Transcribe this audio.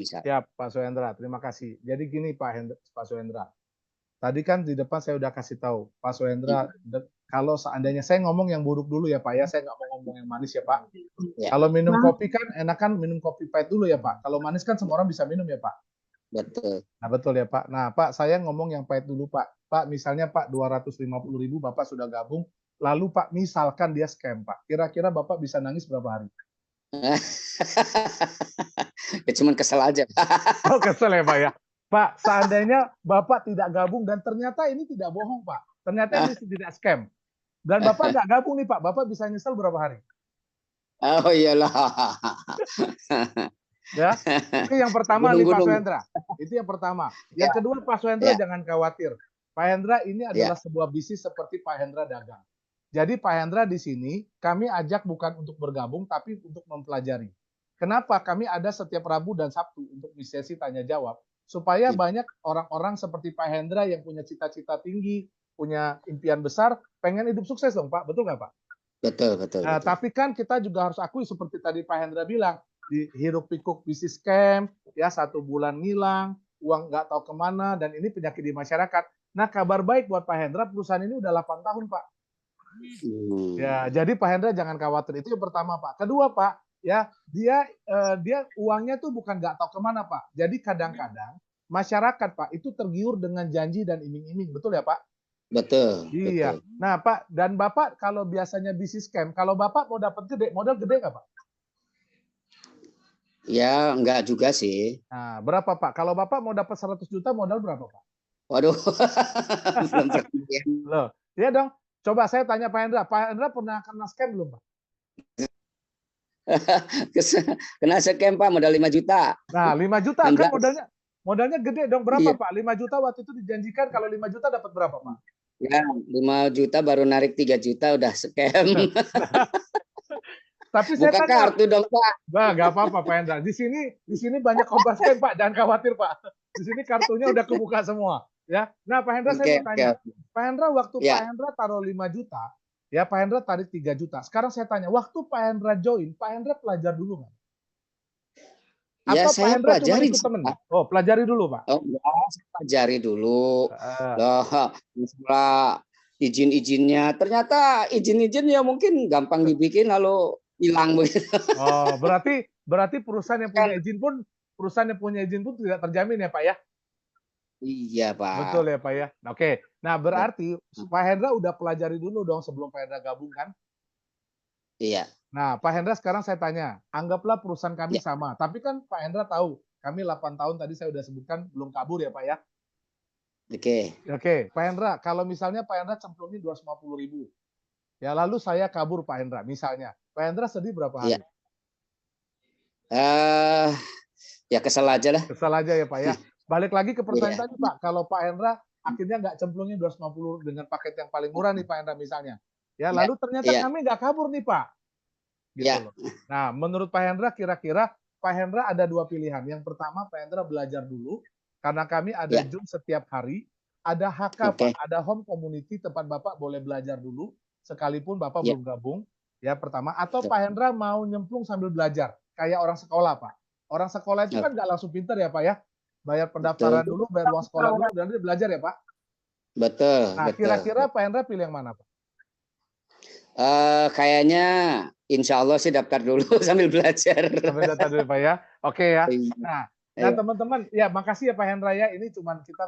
bisa. Siap, Pak Suhendra. Terima kasih. Jadi gini Pak Suhendra. Tadi kan di depan saya udah kasih tahu, Pak Suhendra, kalau seandainya saya ngomong yang buruk dulu ya Pak ya, saya nggak mau ngomong yang manis ya Pak. Ya, Kalau minum kopi kan enakan minum kopi pahit dulu ya Pak. Kalau manis kan semua orang bisa minum ya Pak. betul. Nah betul ya Pak. Nah Pak, saya ngomong yang pahit dulu Pak. Pak, misalnya Pak 250.000 Bapak sudah gabung, lalu Pak misalkan dia scam Pak. Kira-kira Bapak bisa nangis berapa hari? Ya cuman kesel aja. Oh kesel ya Pak ya. Pak, seandainya Bapak tidak gabung dan ternyata ini tidak bohong Pak. Ternyata ini tidak scam. Dan Bapak nggak gabung nih Pak, Bapak bisa nyesel berapa hari? Oh iyalah. Ya, itu yang pertama nih Pak Gunung-gunung. Suhendra. Itu yang pertama. Ya, Yang kedua Pak Suhendra ya, jangan khawatir. Pak Hendra ini ya. adalah sebuah bisnis seperti Pak Hendra dagang. Jadi Pak Hendra di sini kami ajak bukan untuk bergabung tapi untuk mempelajari. Kenapa? Kami ada setiap Rabu dan Sabtu untuk sesi tanya jawab supaya banyak orang-orang seperti Pak Hendra yang punya cita-cita tinggi, punya impian besar, pengen hidup sukses dong Pak. Betul nggak Pak? Betul, betul, Nah, betul. tapi kan kita juga harus akui seperti tadi Pak Hendra bilang, di hiruk pikuk bisnis scam, ya 1 bulan ngilang, uang nggak tahu kemana, dan ini penyakit di masyarakat. Nah, kabar baik buat Pak Hendra, perusahaan ini udah 8 tahun Pak. Ya, Hmm. jadi Pak Hendra jangan khawatir. Itu yang pertama Pak. Kedua Pak, ya dia uangnya tuh bukan nggak tahu kemana Pak. Jadi kadang-kadang masyarakat Pak itu tergiur dengan janji dan iming-iming, betul ya Pak? Betul, Iya. betul. Nah Pak, dan Bapak kalau biasanya bisnis scam, kalau Bapak mau dapat gede, modal gede nggak Pak? Ya, enggak juga sih. Nah, berapa Pak? Kalau Bapak mau dapat 100 juta, modal berapa Pak? Waduh, belum pernah ya. Loh, iya dong. Coba saya tanya Pak Hendra. Pak Hendra pernah kena scam belum Pak? Kena scam Pak, modal 5 juta. Nah, 5 juta kan 16. modalnya gede dong. Berapa Iya. Pak? 5 juta waktu itu dijanjikan kalau 5 juta dapat berapa Pak? Ya, 5 juta baru narik 3 juta udah scam. Tapi saya Buka tanya, kartu dong Pak. nah, nggak apa-apa Pak Hendra. Di sini banyak korban scam Pak, jangan khawatir Pak. Di sini kartunya udah kebuka semua. Ya, nah Pak Hendra saya Oke, mau oke. tanya, Pak Hendra waktu Pak Ya, Hendra taruh 5 juta, ya Pak Hendra tarik 3 juta. Sekarang saya tanya, waktu Pak Hendra join, Pak Hendra pelajar dulu nggak? ya Atau Pak saya Hendra cuma pelajarin ikut sih temen? Pak. Oh, pelajari dulu Pak. Oh ya, saya pelajari dulu. Uh, Loh, masalah izin-izinnya. Ternyata izin-izin ya mungkin gampang dibikin lalu hilang begitu. oh, berarti perusahaan yang Kan punya izin pun tidak terjamin ya Pak ya? iya Pak. Betul ya Pak ya. Oke. Nah berarti Pak Hendra udah pelajari dulu dong sebelum Pak Hendra gabung kan? Iya, Nah Pak Hendra sekarang saya tanya, anggaplah perusahaan kami iya. sama, tapi kan Pak Hendra tahu kami 8 tahun tadi saya udah sebutkan belum kabur ya Pak ya. Oke. Oke, Pak Hendra, kalau misalnya Pak Hendra cemplungin 250.000, ya lalu saya kabur Pak Hendra, misalnya, Pak Hendra sedih berapa Iya. hari? Eh, ya kesel aja lah. Kesal aja ya Pak ya. Balik lagi ke pertanyaan Iya, tadi Pak, kalau Pak Hendra akhirnya nggak cemplungin 250 dengan paket yang paling murah nih Pak Hendra misalnya. Ya, iya, lalu ternyata iya, kami nggak kabur nih Pak. Gitu iya. loh. Nah, menurut Pak Hendra kira-kira Pak Hendra ada 2 pilihan. Yang pertama Pak Hendra belajar dulu karena kami ada Iya. Zoom setiap hari, ada HK Pak, Oke. ada home community tempat Bapak boleh belajar dulu sekalipun Bapak Iya. belum gabung. Ya, pertama atau Iya. Pak Hendra mau nyemplung sambil belajar kayak orang sekolah, Pak. Orang sekolah itu kan Oke. nggak langsung pinter ya, Pak ya. Bayar Betul. pendaftaran dulu, bayar uang sekolah dulu, dan dia belajar ya, Pak. Betul, Nah, betul. kira-kira Pak Hendra pilih yang mana, Pak? Kayaknya insya Allah sih daftar dulu sambil belajar. Sampai data dulu, Pak ya. Oke ya. Iya. Nah, Iya. teman-teman, ya makasih ya Pak Hendra ya. Ini cuman kita